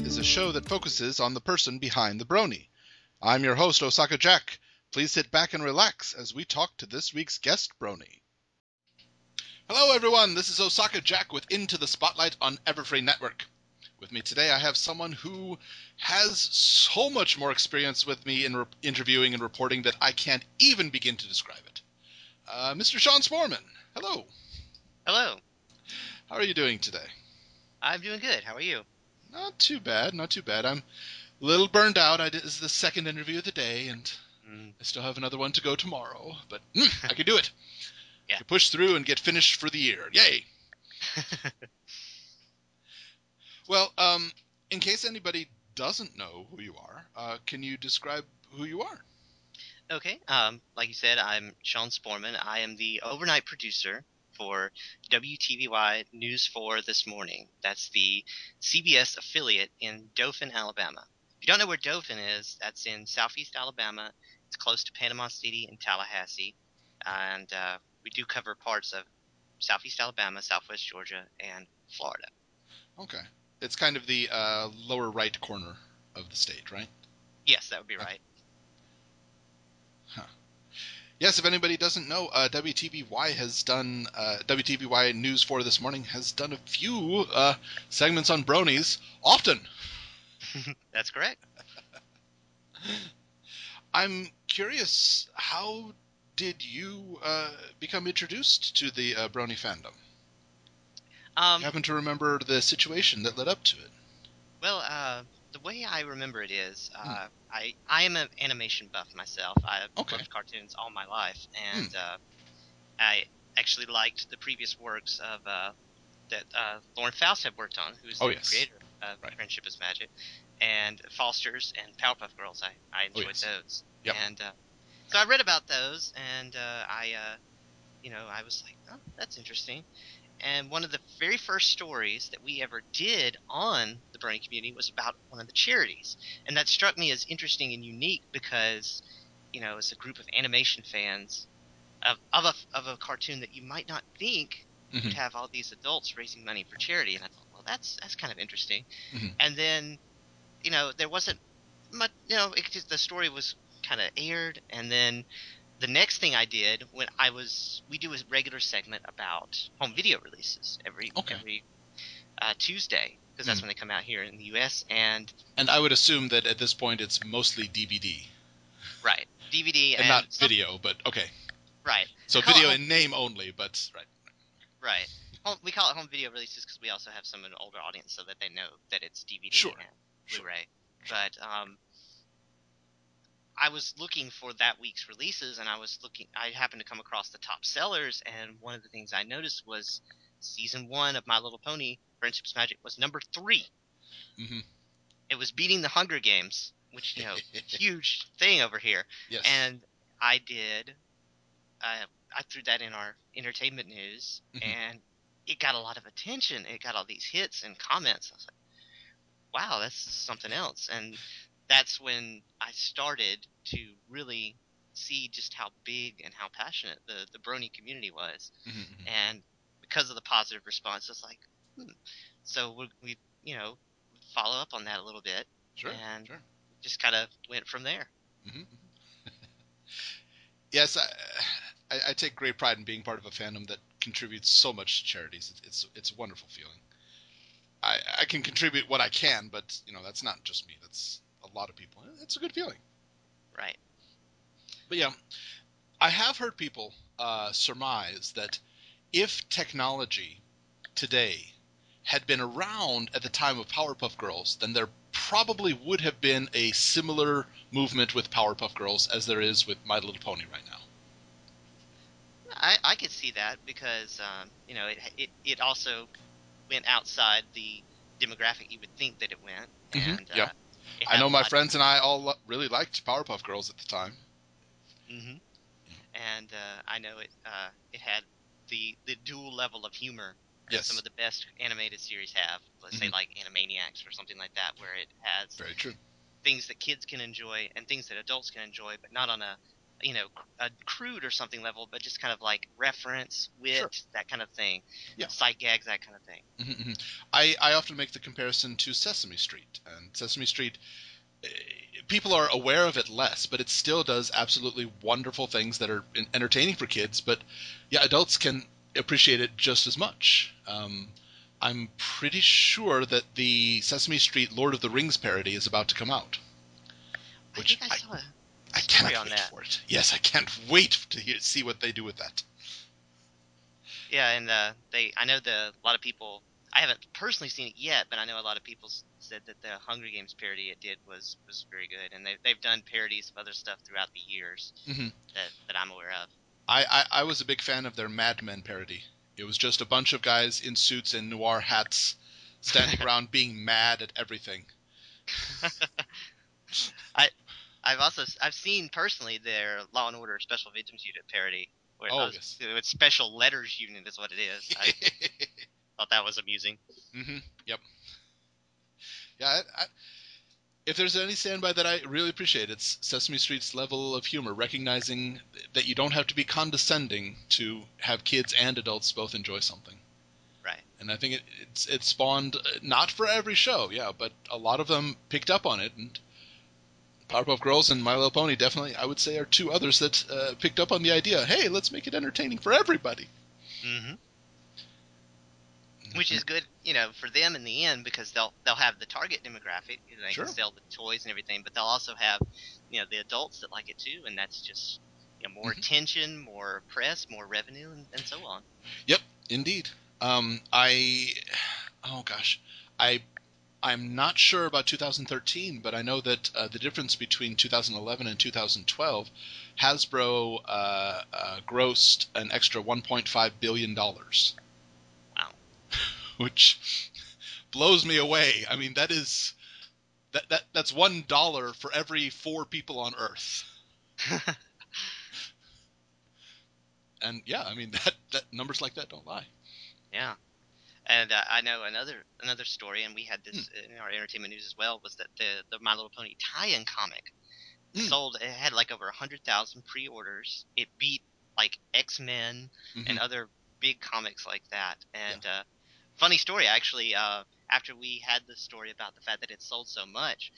is a show that focuses on the person behind the brony. I'm your host, Osaka Jack. Please sit back and relax as we talk to this week's guest brony. Hello everyone, this is Osaka Jack with Into the Spotlight on Everfree Network. With me today I have someone who has so much more experience with me in interviewing and reporting that I can't even begin to describe it. Mr. Sean Sporman, hello. Hello. How are you doing today? I'm doing good. How are you? Not too bad, not too bad. I'm a little burned out. This is the second interview of the day, and I still have another one to go tomorrow, but I can do it. Yeah. I can push through and get finished for the year. Yay! Well, in case anybody doesn't know who you are, can you describe who you are? Okay. Like you said, I'm Sean Sporman. I am the overnight producer for WTVY News 4 This Morning. That's the CBS affiliate in Dothan, Alabama. If you don't know where Dothan is, that's in southeast Alabama. It's close to Panama City and Tallahassee. And we do cover parts of southeast Alabama, southwest Georgia, and Florida. Okay. It's kind of the lower right corner of the state, right? Yes, that would be right. Huh. Yes, if anybody doesn't know, WTVY News 4 This Morning has done a few segments on bronies, often. That's correct. I'm curious, how did you become introduced to the brony fandom? You happen to remember the situation that led up to it? Well, the way I remember it is, I am an animation buff myself. I've loved cartoons all my life, and I actually liked the previous works of that Lauren Faust had worked on, who's the creator of Friendship is Magic, and Foster's and Powerpuff Girls. I enjoyed those, and so I read about those, and I was like, oh, that's interesting. And one of the very first stories that we ever did on the brony community was about one of the charities. And that struck me as interesting and unique because, it's a group of animation fans of a cartoon that you might not think would have all these adults raising money for charity. And I thought, well, that's kind of interesting. And then, there wasn't much, the story was kind of aired, and then the next thing I did we do a regular segment about home video releases every Tuesday, because that's when they come out here in the U.S. And I would assume that at this point it's mostly DVD. Right, DVD and not video, but okay. Right. So video in name only, but right. Right. We call it home video releases because we also have some in an older audience so that they know that it's DVD and Blu-ray. Sure. But I was looking for that week's releases, and I happened to come across the top sellers, and one of the things I noticed was season 1 of My Little Pony, Friendship's Magic, was number 3. It was beating the Hunger Games, which, huge thing over here. Yes. And I threw that in our entertainment news, and it got a lot of attention. It got all these hits and comments. I was like, wow, that's something else. And that's when I started to really see just how big and how passionate the brony community was. And because of the positive response, it's like, so we follow up on that a little bit. And just kind of went from there. Yes, I take great pride in being part of a fandom that contributes so much to charities. It's a wonderful feeling. I can contribute what I can, but that's not just me. That's a lot of people. It's a good feeling. Right. But yeah, I have heard people surmise that if technology today had been around at the time of Powerpuff Girls, then there probably would have been a similar movement with Powerpuff Girls as there is with My Little Pony right now. I could see that because it also went outside the demographic you would think that it went. And I know my friends and I all really liked Powerpuff Girls at the time. And I know it had the dual level of humor that some of the best animated series have. Let's say like Animaniacs or something like that, where it has very true things that kids can enjoy and things that adults can enjoy, but not on a crude or something level, but just kind of like reference, wit, Sure. that kind of thing. Yeah. Sight gags, that kind of thing. Mm-hmm. I often make the comparison to Sesame Street. And Sesame Street, people are aware of it less, but it still does absolutely wonderful things that are entertaining for kids. But yeah, adults can appreciate it just as much. I'm pretty sure that the Sesame Street Lord of the Rings parody is about to come out. Which I saw I cannot wait for it. Yes, I can't wait to see what they do with that. Yeah, and I know a lot of people. I haven't personally seen it yet, but I know a lot of people said that the Hunger Games parody it did was very good, and they've done parodies of other stuff throughout the years that I'm aware of. I was a big fan of their Mad Men parody. It was just a bunch of guys in suits and noir hats standing around being mad at everything. I've seen personally their Law and Order Special Victims Unit parody, where yes. It's Special Letters Unit is what it is. I thought that was amusing. Mm-hmm. Yep. Yeah, if there's any standby that I really appreciate, it's Sesame Street's level of humor, recognizing that you don't have to be condescending to have kids and adults both enjoy something. Right. And I think it spawned, not for every show, yeah, but a lot of them picked up on it, and Powerpuff Girls and My Little Pony definitely, I would say, are two others that picked up on the idea, hey, let's make it entertaining for everybody. Mm-hmm. Which is good, for them in the end, because they'll have the target demographic. They can sell the toys and everything, but they'll also have, the adults that like it too, and that's just more attention, more press, more revenue, and so on. Yep, indeed. I'm not sure about 2013, but I know that the difference between 2011 and 2012, Hasbro grossed an extra $1.5 billion. Wow. Which blows me away. I mean, that's $1 for every 4 people on Earth. And yeah, I mean, that numbers like that don't lie. Yeah. And I know another story, and we had this in our entertainment news as well, was that the My Little Pony tie-in comic sold. It had like over 100,000 pre-orders. It beat like X-Men and other big comics like that. And funny story, actually, after we had the story about the fact that it sold so much,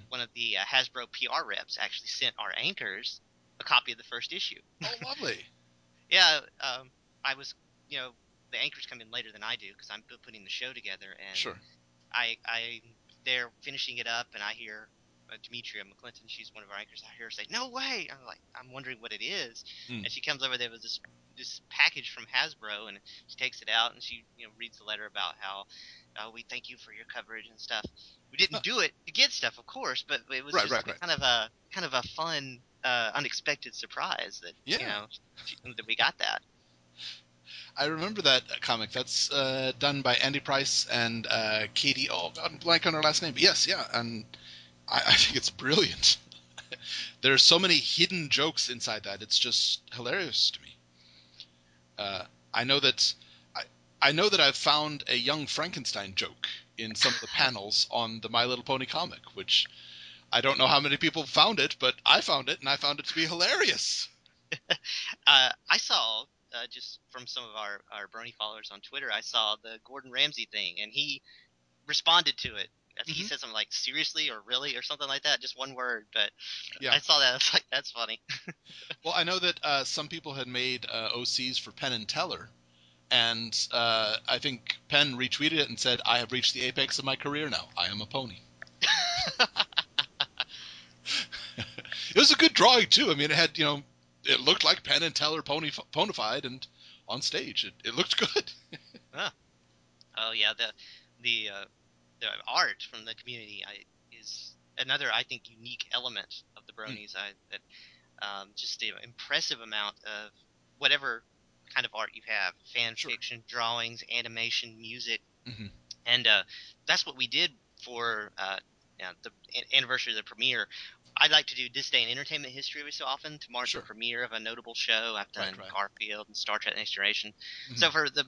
one of the Hasbro PR reps actually sent our anchors a copy of the first issue. Oh, lovely. Yeah, I was, the anchors come in later than I do because I'm putting the show together, and sure. they're finishing it up, and I hear Demetria McClinton, she's one of our anchors. I hear her say, "No way!" I'm wondering what it is, and she comes over. There was this package from Hasbro, and she takes it out, and she reads the letter about how we thank you for your coverage and stuff. We didn't do it to get stuff, of course, but it was kind of a fun, unexpected surprise that that we got that. I remember that comic. That's done by Andy Price and Katie. Oh God, I'm blank on her last name. But yes, yeah, and I think it's brilliant. There are so many hidden jokes inside that. It's just hilarious to me. I know that I've found a young Frankenstein joke in some of the panels on the My Little Pony comic, which I don't know how many people found it, but I found it, and I found it to be hilarious. I saw, just from some of our brony followers on Twitter, I saw the Gordon Ramsay thing, and he responded to it. I think he said something like "seriously" or "really" or something like that, just one word. But I saw that. I was like, that's funny. Well, I know that some people had made OCs for Penn and Teller, and I think Penn retweeted it and said, "I have reached the apex of my career now. I am a pony." It was a good drawing too. I mean, it had it looked like Penn and Teller ponified, and on stage it looked good. Oh yeah, the art from the community is another, I think, unique element of the bronies. Just the impressive amount of whatever kind of art you have, fan fiction, drawings, animation, music, and that's what we did for the anniversary of the premiere. I'd like to do This Day in Entertainment History every so often to mark the premiere of a notable show. I've done Garfield and Star Trek Next Generation. So for the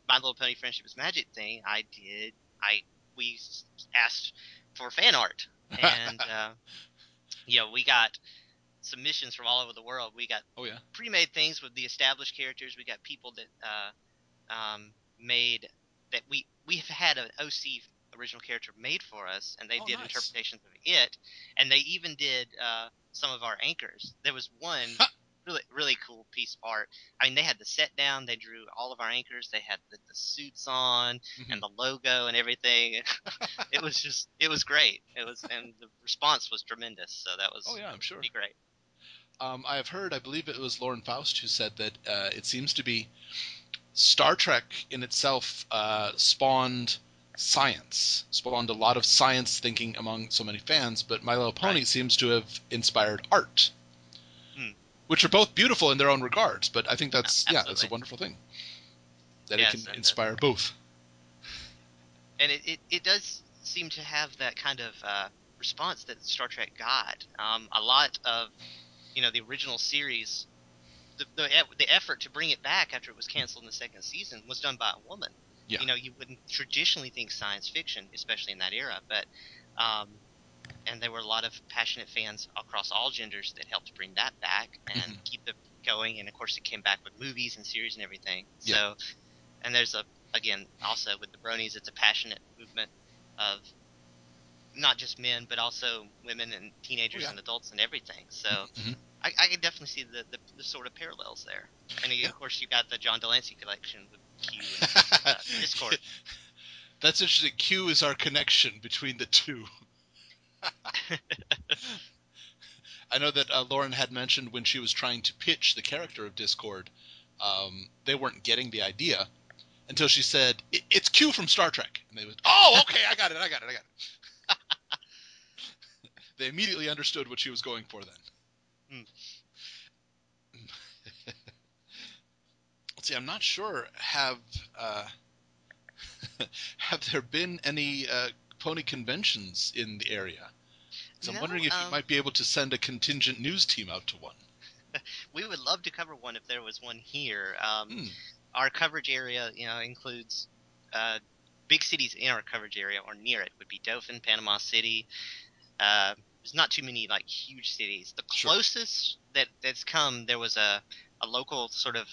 My Little Pony Friendship is Magic thing, we asked for fan art, and we got submissions from all over the world. We got pre-made things with the established characters. We got people that made that we have had an OC original character made for us, and they did interpretations of it, and they even did some of our anchors. There was one really cool piece of art. I mean, they had the set down. They drew all of our anchors. They had the suits on and the logo and everything. It was great. And the response was tremendous. So that was I'm sure. pretty great. I have heard, I believe it was Lauren Faust who said that it seems to be Star Trek in itself spawned a lot of science thinking among so many fans, but My Little Pony seems to have inspired art, which are both beautiful in their own regards. But I think that's that's a wonderful thing that it can inspire both. And it does seem to have that kind of response that Star Trek got. A lot of the original series, the effort to bring it back after it was canceled in the second season was done by a woman. Yeah. You wouldn't traditionally think science fiction, especially in that era, but and there were a lot of passionate fans across all genders that helped bring that back and keep it going. And of course, it came back with movies and series and everything. Yeah. So, and there's again also with the bronies, it's a passionate movement of not just men, but also women and teenagers and adults and everything. So I can definitely see the sort of parallels there. And of course, you've got the John Delancey collection with Q and Discord. That's interesting. Q is our connection between the two. I know that Lauren had mentioned when she was trying to pitch the character of Discord, they weren't getting the idea until she said, "It's Q from Star Trek." And they went, "Oh, okay, I got it. They immediately understood what she was going for then. Let's see, I'm not sure, have there been any pony conventions in the area? So I'm wondering if you might be able to send a contingent news team out to one. We would love to cover one if there was one here. Our coverage area, includes big cities in our coverage area or near it would be Dothan, Panama City. There's not too many huge cities. The closest that's come, there was a local sort of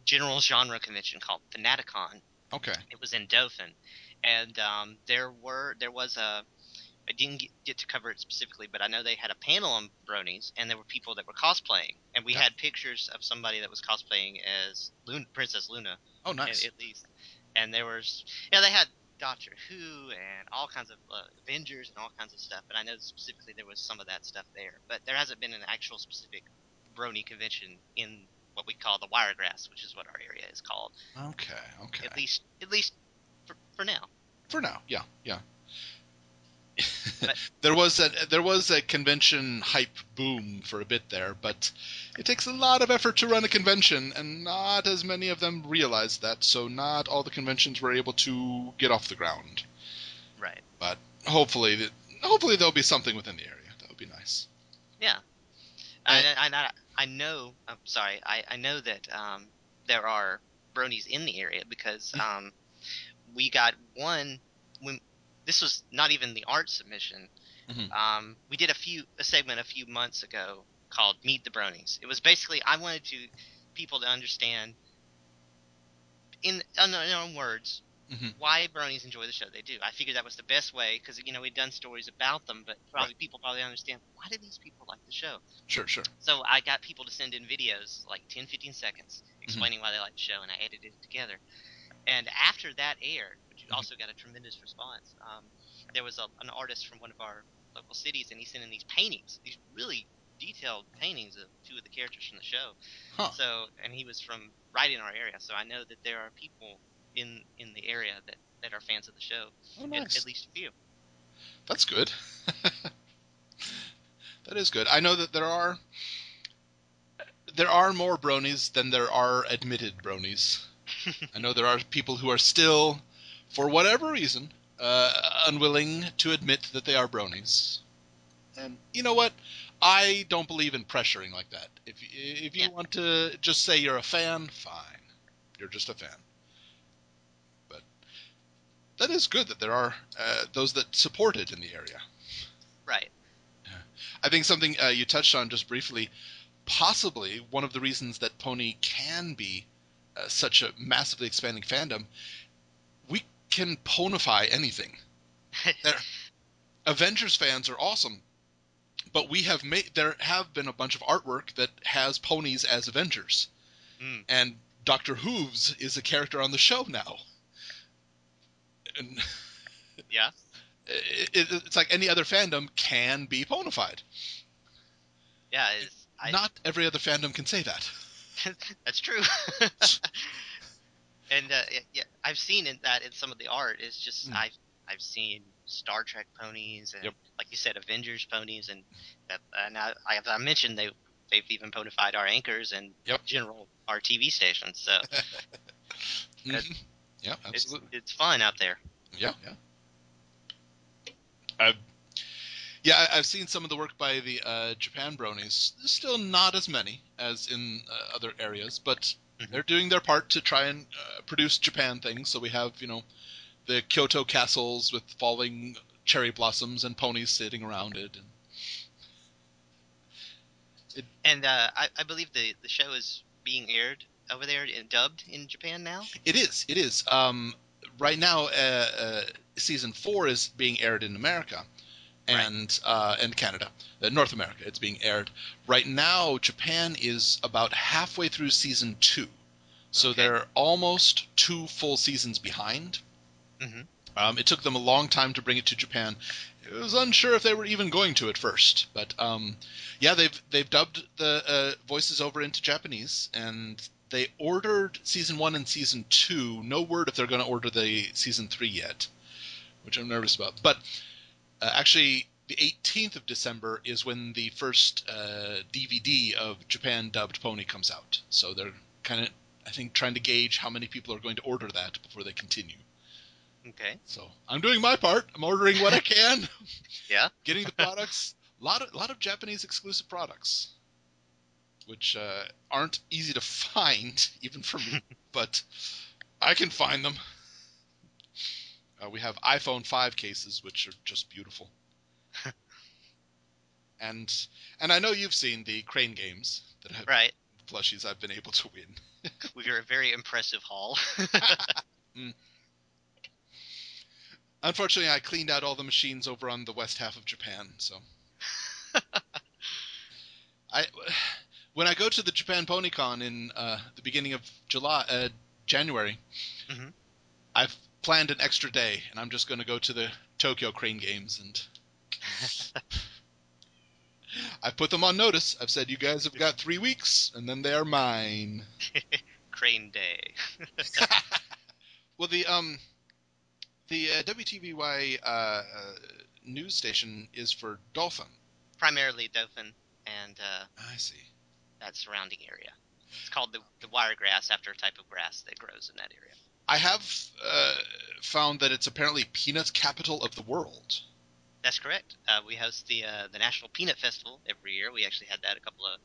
general genre convention called Fanaticon. Okay. It was in Dothan, and there was I didn't get to cover it specifically, but I know they had a panel on bronies, and there were people that were cosplaying, and we had pictures of somebody that was cosplaying as Princess Luna. Oh, nice. At least, and there was they had Doctor Who and all kinds of Avengers and all kinds of stuff. And I know specifically there was some of that stuff there, but there hasn't been an actual specific brony convention in what we call the Wiregrass, which is what our area is called. Okay. At least for now. For now, yeah. There was a convention hype boom for a bit there, but it takes a lot of effort to run a convention, and not as many of them realized that, so not all the conventions were able to get off the ground. Right. But hopefully there'll be something within the area. That would be nice. Yeah. I know. I'm sorry. I know that there are bronies in the area because we got one when this was not even the art submission. We did a segment a few months ago called Meet the Bronies. It was basically I wanted people to understand in their own words why bronies enjoy the show they do. I figured that was the best way because we'd done stories about them, but people probably understand why do these people like the show. Sure. So I got people to send in videos like 10-15 seconds explaining why they like the show, and I edited it together. And after that aired, which also got a tremendous response, there was an artist from one of our local cities, and he sent in these paintings, these really detailed paintings of two of the characters from the show. So, and he was from right in our area, so I know that there are people in the area that are fans of the show. Oh, nice. At least a few. That's good. That is good. I know that there are more bronies than there are admitted bronies. I know there are people who are still, for whatever reason, unwilling to admit that they are bronies. And you know what? I don't believe in pressuring like that. If you want to just say you're a fan, fine. You're just a fan. But that is good that there are those that support it in the area. Right. I think something you touched on just briefly, possibly one of the reasons that Pony can be such a massively expanding fandom, we can ponify anything. Avengers fans are awesome, but there have been a bunch of artwork that has ponies as Avengers. And Dr. Hooves is a character on the show now. And yeah. It's like any other fandom can be ponified. Yeah, not every other fandom can say that. That's true. And yeah, I've seen that in some of the art. It's just I've seen Star Trek ponies and, like you said, Avengers ponies, and I mentioned they've even ponified our anchors and general our TV stations. So yeah, absolutely, it's fun out there. Yeah. I've seen some of the work by the Japan bronies. There's still not as many as in other areas, but they're doing their part to try and produce Japan things. So we have, the Kyoto castles with falling cherry blossoms and ponies sitting around it. And I believe the show is being aired over there and dubbed in Japan now? It is. Right now, season 4 is being aired in America. And Canada, North America, it's being aired. Right now, Japan is about halfway through season 2. So they're almost 2 full seasons behind. It took them a long time to bring it to Japan. It was unsure if they were even going to at first. But, they've dubbed the voices over into Japanese, and they ordered season 1 and season 2. No word if they're going to order the season 3 yet, which I'm nervous about. But actually, the 18th of December is when the first DVD of Japan dubbed Pony comes out. So they're kind of, I think, trying to gauge how many people are going to order that before they continue. Okay. So I'm doing my part. I'm ordering what I can. Yeah. Getting the products. A lot of Japanese exclusive products, which aren't easy to find, even for me. But I can find them. We have iPhone 5 cases, which are just beautiful. And I know you've seen the Crane games that have plushies I've been able to win. We are a very impressive haul. Unfortunately, I cleaned out all the machines over on the west half of Japan, so when I go to the Japan PonyCon in the beginning of January, I've planned an extra day, and I'm just going to go to the Tokyo Crane games, and I've put them on notice. I've said, you guys have got 3 weeks, and then they are mine. Crane Day. Well, the WTVY news station is for Dothan. Primarily Dothan and I see. that surrounding area. It's called the wiregrass after a type of grass that grows in that area. I have found that it's apparently peanut capital of the world. That's correct. We host the National Peanut Festival every year. We actually had that a couple of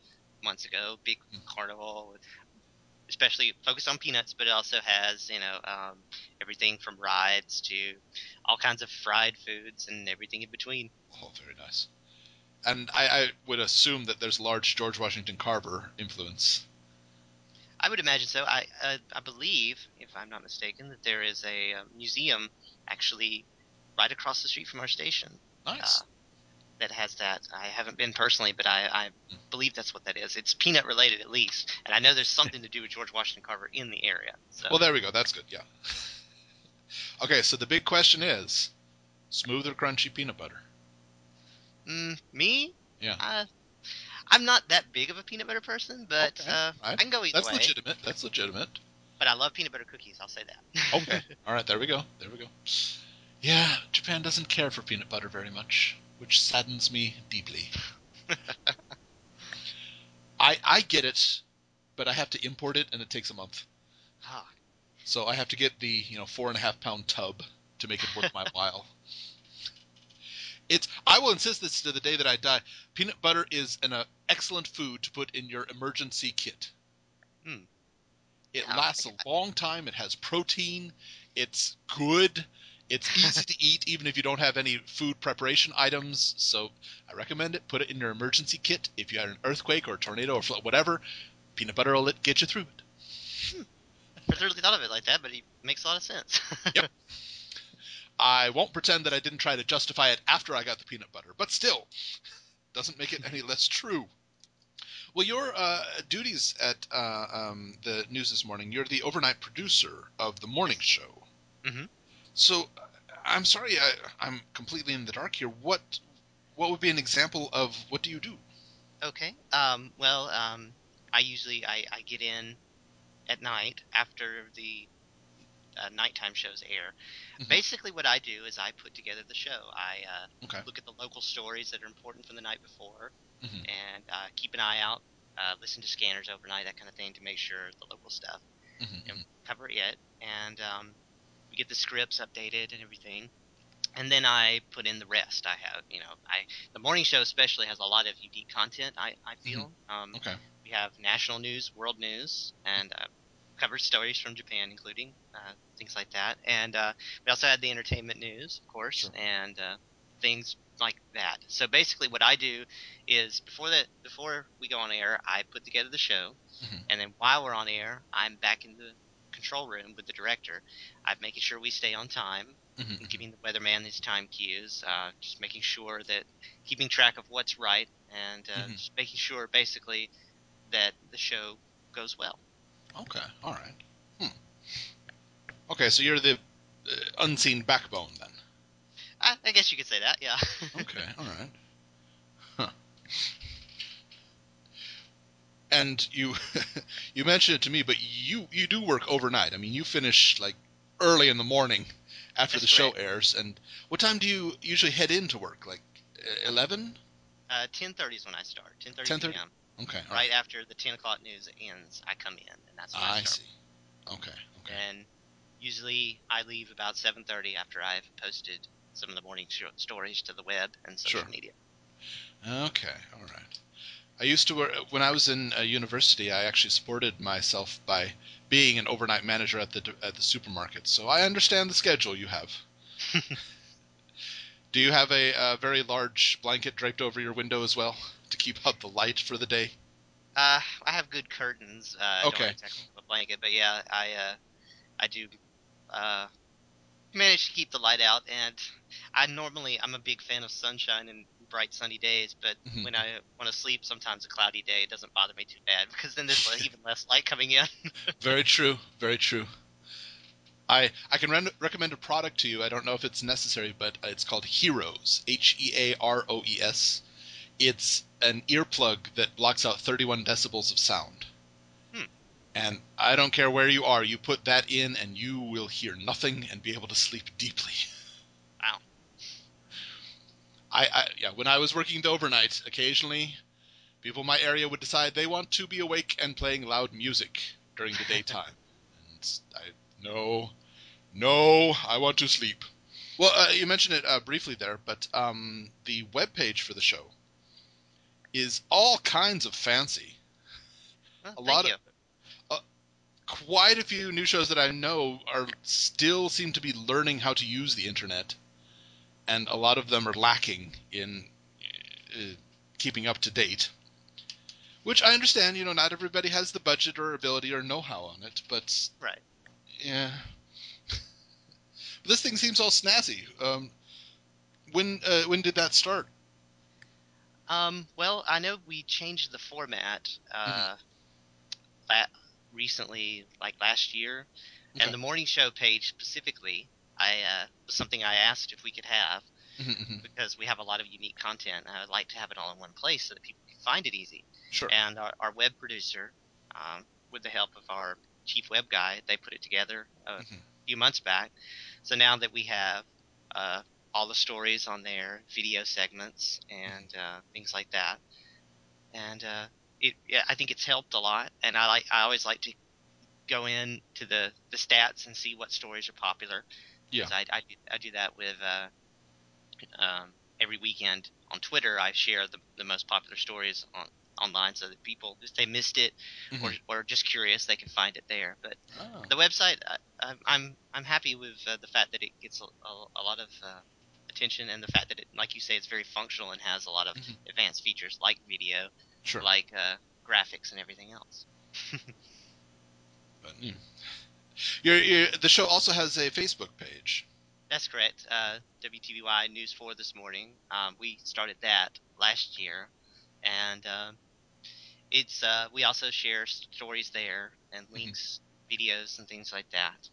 months ago. Big carnival with especially focused on peanuts, but it also has, everything from rides to all kinds of fried foods and everything in between. Oh, very nice. And I would assume that there's large George Washington Carver influence. I would imagine so. I believe, if I'm not mistaken, that there is a museum actually right across the street from our station. Nice. That has that. I haven't been personally, but I believe that's what that is. It's peanut related at least, and I know there's something to do with George Washington Carver in the area. So. Well, there we go. That's good. Yeah. Okay, so the big question is, smooth or crunchy peanut butter? Me? Yeah. I'm not that big of a peanut butter person, but I can go either way. That's legitimate. But I love peanut butter cookies. I'll say that. Okay. All right. There we go. Yeah, Japan doesn't care for peanut butter very much, which saddens me deeply. I get it, but I have to import it, and it takes a month. So I have to get the 4.5 pound tub to make it worth my while. I will insist this to the day that I die. Peanut butter is an excellent food to put in your emergency kit. It lasts a long time. It has protein. It's good. It's easy to eat even if you don't have any food preparation items, so I recommend it. Put it in your emergency kit. If you had an earthquake or a tornado or whatever, peanut butter will get you through it. I never really thought of it like that, but it makes a lot of sense. Yep. I won't pretend that I didn't try to justify it after I got the peanut butter, but still, doesn't make it any less true. Well, your duties at the news this morning, you're the overnight producer of the morning show. Mm-hmm. So, I'm sorry, I'm completely in the dark here. What would be an example of what do you do? Okay. I get in at night after the nighttime shows air. Mm-hmm. Basically, what I do is I put together the show. I Okay. look at the local stories that are important from the night before, Mm-hmm. and keep an eye out, listen to scanners overnight, that kind of thing, to make sure the local stuff and Mm-hmm. cover it. And we get the scripts updated and everything. And then I put in the rest. I have, the morning show especially has a lot of unique content. I Mm-hmm. feel. Okay. We have national news, world news, and cover stories from Japan, including things like that. And we also had the entertainment news, of course, Sure. and things like that. So basically, what I do is before we go on air, I put together the show, Mm-hmm. and then while we're on air, I'm back in the control room with the director. I'm making sure we stay on time, Mm-hmm. giving the weatherman his time cues, just making sure that keeping track of what's right, and Mm-hmm. just making sure basically that the show goes well. Okay. All right. Okay, so you're the unseen backbone then. I guess you could say that, yeah. Okay. All right. Huh. And you you mentioned it to me, but you do work overnight. I mean, you finish like early in the morning after That's the show correct. airs. And what time do you usually head into work? Like 11? 10:30 is when I start. 10:30 10:30? p.m. Okay. All right. Right after the 10 o'clock news ends, I come in, and that's when I I start. see. Okay. Okay. And usually I leave about 7:30 after I've posted some of the morning stories to the web and Sure. social media. Okay. All right. I used to work when I was in university. I actually supported myself by being an overnight manager at the supermarket. So I understand the schedule you have. Do you have a very large blanket draped over your window as well to keep out the light for the day? I have good curtains. I don't Okay. exactly have a blanket, but yeah, I do uh, manage to keep the light out. And I'm a big fan of sunshine and bright sunny days, but Mhm. when I want to sleep, sometimes a cloudy day, it doesn't bother me too bad because then there's even less light coming in. Very true. Very true. I can recommend a product to you. I don't know if it's necessary, but it's called Heroes. Hearoes. It's an earplug that blocks out 31 decibels of sound. Hmm. And I don't care where you are, you put that in and you will hear nothing and be able to sleep deeply. Wow. Yeah, when I was working the overnight, occasionally people in my area would decide they want to be awake and playing loud music during the daytime. And no, I want to sleep. Well, you mentioned it briefly there, but the webpage for the show is all kinds of fancy. Well, A thank lot of you. uh, quite a few new shows that I know are still seem to be learning how to use the internet, and a lot of them are lacking in keeping up to date. Which I understand, not everybody has the budget or ability or know-how on it, but Right. yeah. But this thing seems all snazzy. When did that start? Well, I know we changed the format Hmm. la- recently, like last year, and Okay. the morning show page specifically, I was something I asked if we could have Hmm. because we have a lot of unique content. And I would like to have it all in one place so that people can find it easy. Sure. And our web producer, with the help of our chief web guy, they put it together a Hmm. few months back. So now that we have uh, all the stories on there, video segments, and things like that, and yeah, I think it's helped a lot. And I always like to go in to the stats and see what stories are popular Yeah. because I do that with every weekend on Twitter. I share the most popular stories online so that people, if they missed it or are just curious, they can find it there. But the website, I'm happy with the fact that it gets a lot of attention, and the fact that it, like you say, it's very functional and has a lot of advanced features like video, like graphics and everything else. But, the show also has a Facebook page. That's correct. WTBY News 4 This Morning. We started that last year, and it's we also share stories there and links, videos, and things like that.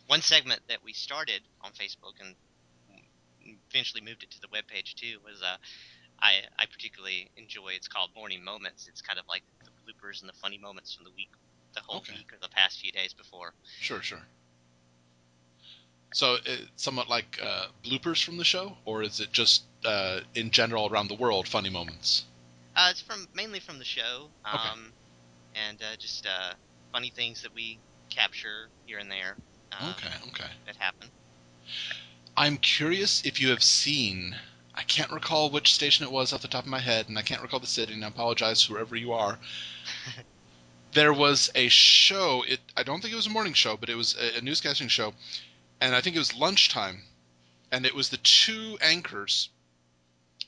One segment that we started on Facebook and eventually moved it to the webpage too was I particularly enjoy. It's called Morning Moments. It's kind of like the bloopers and the funny moments from the week, the whole week or the past few days before. Sure. So somewhat like bloopers from the show, or is it just in general around the world funny moments? It's mainly from the show, and just funny things that we capture here and there. That happen. I'm curious if you have seen. I can't recall which station it was off the top of my head, and I can't recall the city, and I apologize whoever you are. There was a show. I don't think it was a morning show, but it was a newscasting show, and I think it was lunchtime, and it was the two anchors,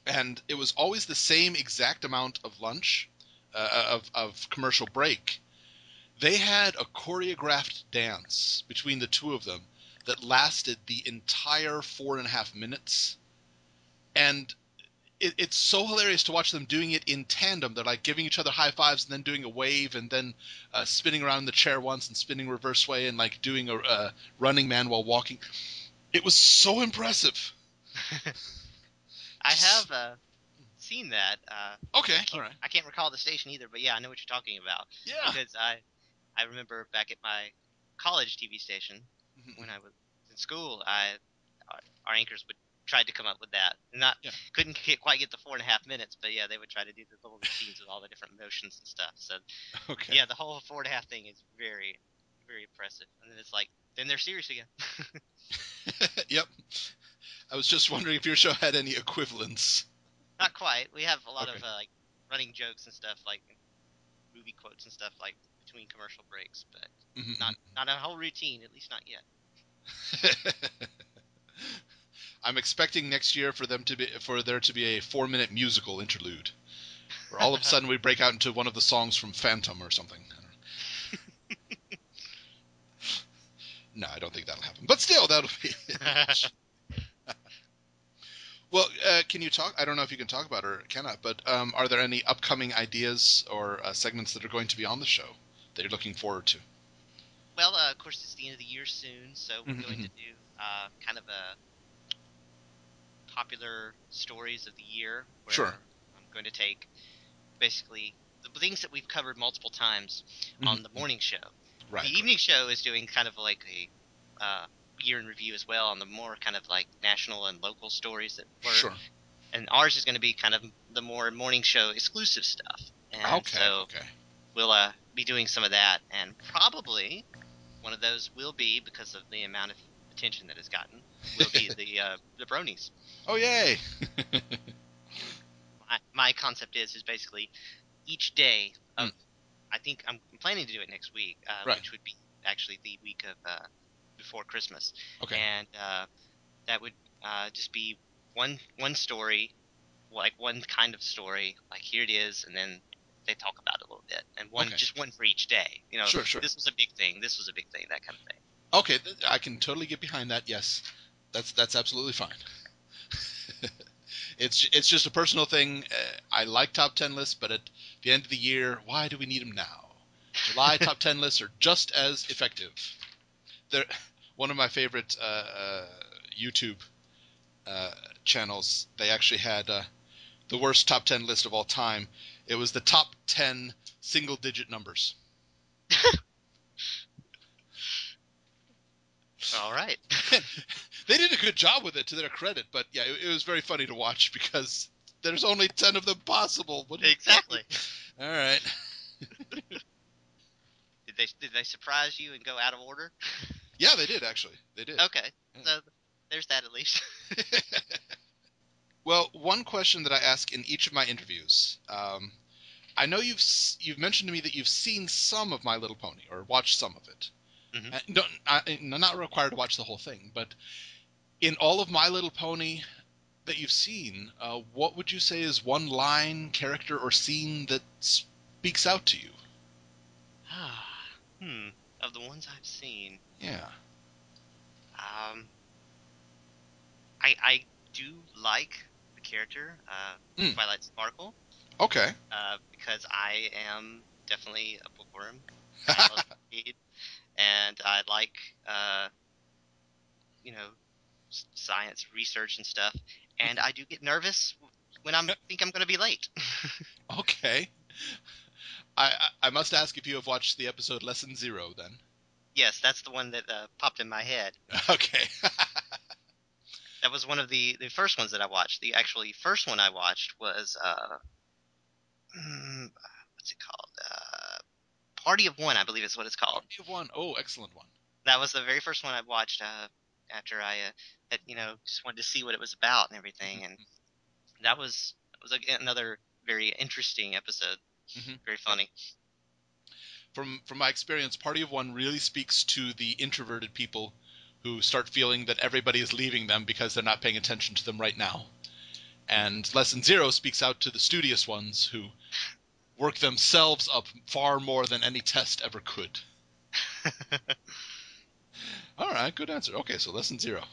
and it was always the same exact amount of lunch, of commercial break. They had a choreographed dance between the two of them that lasted the entire 4.5 minutes. And it's so hilarious to watch them doing it in tandem. They're like giving each other high fives and then doing a wave and then spinning around in the chair once and spinning reverse way and like doing a running man while walking. It was so impressive. I have seen that. Okay, all right. I can't recall the station either, but yeah, I know what you're talking about. Yeah. Because I remember back at my college TV station when I was in school, our anchors would try to come up with that. Couldn't quite get the 4.5 minutes, but yeah, they would try to do the little routines with all the different motions and stuff. So yeah, the whole 4.5 thing is very, very impressive. And then it's like, then they're serious again. Yep. I was just wondering if your show had any equivalents. Not quite. We have a lot of like running jokes and stuff, like movie quotes and stuff, like between commercial breaks, but not a whole routine, at least not yet. I'm expecting next year for there to be a 4-minute musical interlude, where all of a sudden we break out into one of the songs from Phantom or something. No, I don't think that'll happen. But still, that'll be. Well, can you talk? I don't know if you can talk about it or cannot, but are there any upcoming ideas or segments that are going to be on the show that you're looking forward to? Well, of course, it's the end of the year soon, so we're going to do kind of a popular stories of the year, where I'm going to take basically the things that we've covered multiple times on the morning show. Right. The evening show is doing kind of like a year in review as well on the more kind of like national and local stories that were. Sure. And ours is going to be kind of the more morning show exclusive stuff. And we'll be doing some of that, and probably one of those will be, because of the amount of attention that it's gotten, will be the bronies. Oh, yay! My concept is basically each day of, I think I'm planning to do it next week, which would be actually the week of before Christmas. Okay. And that would just be one story, like one kind of story, like here it is, and then they talk about it a little bit, and just one for each day. You know, sure. This was a big thing. This was a big thing. That kind of thing. Okay, I can totally get behind that. Yes, that's absolutely fine. It's just a personal thing. I like top 10 lists, but at the end of the year, why do we need them now? July top 10 lists are just as effective. They're one of my favorite YouTube channels. They actually had the worst top 10 list of all time. It was the top 10 single-digit numbers. All right. They did a good job with it, to their credit, but yeah, it was very funny to watch because there's only 10 of them possible. Exactly. All right. Did they surprise you and go out of order? Yeah, they did, actually. They did. Okay. Yeah. So there's that at least. Well, one question that I ask in each of my interviews, I know you've mentioned to me that you've seen some of My Little Pony, or watched some of it. Mm-hmm. I'm not required to watch the whole thing, but in all of My Little Pony that you've seen, what would you say is one line, character, or scene that speaks out to you? Of the ones I've seen, Yeah. um, I do like the character, Mm, Twilight Sparkle, okay. because I am definitely a bookworm. I love to read, and I like, uh, you know, science research and stuff. And I do get nervous when think I'm going to be late. Okay. I must ask if you have watched the episode Lesson Zero, then. Yes, that's the one that popped in my head. Okay. That was one of the first ones that I watched. The actually first one I watched was what's it called? Party of One, I believe is what it's called. Party of One. Oh, excellent one. That was the very first one I watched after I had, just wanted to see what it was about and everything, and that was another very interesting episode. Mm-hmm. Very funny. From my experience, Party of One really speaks to the introverted people who start feeling that everybody is leaving them because they're not paying attention to them right now. And Lesson Zero speaks out to the studious ones who work themselves up far more than any test ever could. All right, good answer. Okay, so Lesson Zero.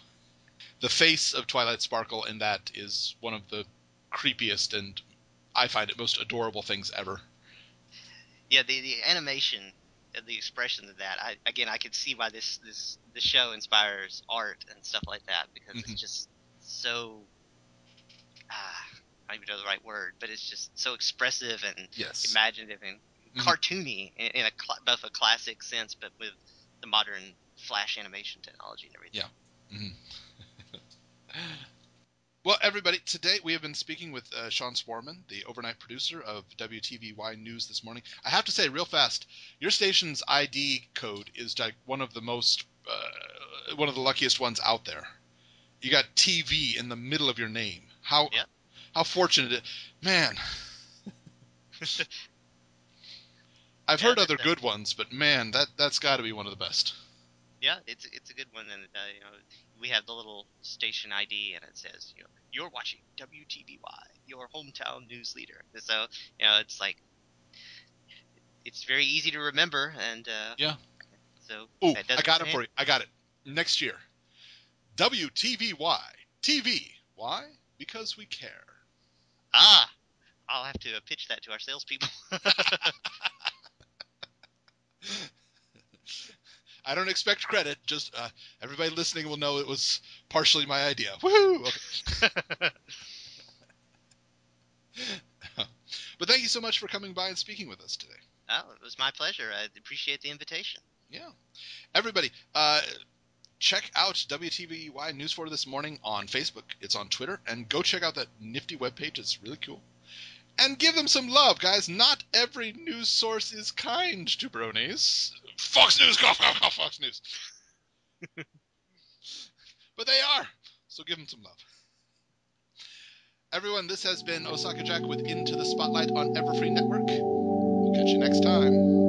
The face of Twilight Sparkle in that is one of the creepiest and, I find it, most adorable things ever. Yeah, the animation, the expression of that. I could see why this show inspires art and stuff like that, because it's just so I don't even know the right word, but it's just so expressive and Yes. imaginative and cartoony in both a classic sense, but with the modern flash animation technology and everything. Yeah. Well, everybody, today we have been speaking with Sean Sporman, the overnight producer of WTVY News this morning. I have to say, real fast, your station's ID code is like one of the luckiest ones out there. You got TV in the middle of your name. How fortunate man. I've heard other good ones, but man, that's got to be one of the best. Yeah, it's a good one, and we have the little station ID, and it says you're watching WTVY, your hometown news leader. So it's like it's very easy to remember, and yeah. So oh, I got it for you. I got it. Next year, WTVY TV. Why? Because we care. I'll have to pitch that to our salespeople. I don't expect credit. Just everybody listening will know it was partially my idea. Woohoo! Okay. But thank you so much for coming by and speaking with us today. Oh, it was my pleasure. I appreciate the invitation. Yeah. Everybody, check out WTVY News for This Morning on Facebook. It's on Twitter. And go check out that nifty webpage. It's really cool. And give them some love, guys. Not every news source is kind to bronies. Fox News, cough, cough, cough, Fox News. But they are. So give them some love. Everyone, this has been Osaka Jack with Into the Spotlight on Everfree Network. We'll catch you next time.